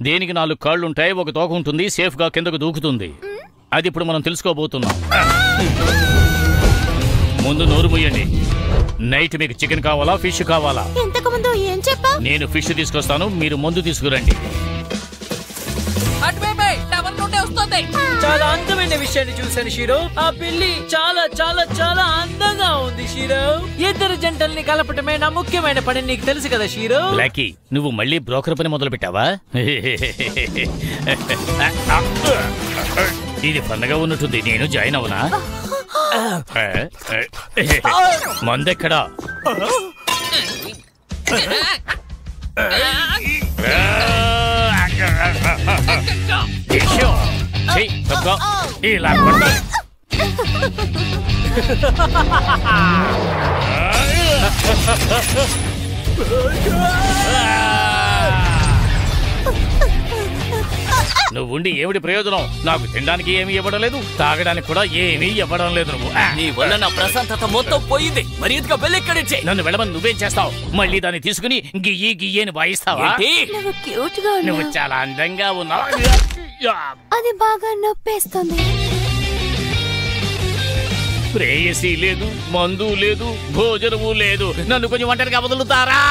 దేనికి 4 కాళ్ళుంటాయి, ఒక తోక ఉంటుంది, సేఫ్ గా కిందకు దూకుతుంది. అది ఇప్పుడు మనం తెలుసుకోబోతున్నాం. ముందు నోరు ముయ్యండి. నైట్ మీకు చికెన్ కావాలా, ఫిష్ కావాలా? ఇంతకు ముందు ఏం చెప్పా? నేను ఫిష్ తీసుకొస్తాను, మీరు ముందు తీసుకురండి. చాలా అందమైన విషయాన్ని చూశాను షీరో. ఆ పిల్లి చాలా చాలా చాలా అందంగా ఉంది షీరో. ఇద్దరు జంటల్ని కలపటమే నా ముఖ్యమైన పని, నీకు తెలుసు కదా షీరో. బ్లాకీ, నువ్వు మళ్ళీ బ్రోకర్ పని మొదలు పెట్టావా? ఇది పండగ ఉన్నట్టుంది, నేను జాయిన్ అవునా? మందెక్కడా? ఇలా నువ్వు ఉండి ఏమిటి ప్రయోజనం? నాకు తినడానికి ఏమీ ఇవ్వడం లేదు, తాగడానికి కూడా ఏమీ ఇవ్వడం లేదు. నువ్వు నీ వల్ల నా ప్రశాంతత మొత్తం పోయింది. మరి ఇంతగా వెళ్ళెక్కడిచ్చే నన్ను వెళ్ళమని నువ్వేం చేస్తావు? మళ్ళీ దాన్ని తీసుకుని గియ్యి గియ్యని వాయిస్తావా? నువ్వు చాలా అందంగా ఉన్నావు. అది బాగా నొప్పేస్తుంది. ప్రేయసీ లేదు, మందు లేదు, భోజనము లేదు, నన్ను కొంచెం ఒంటరిగా వదులుతారా?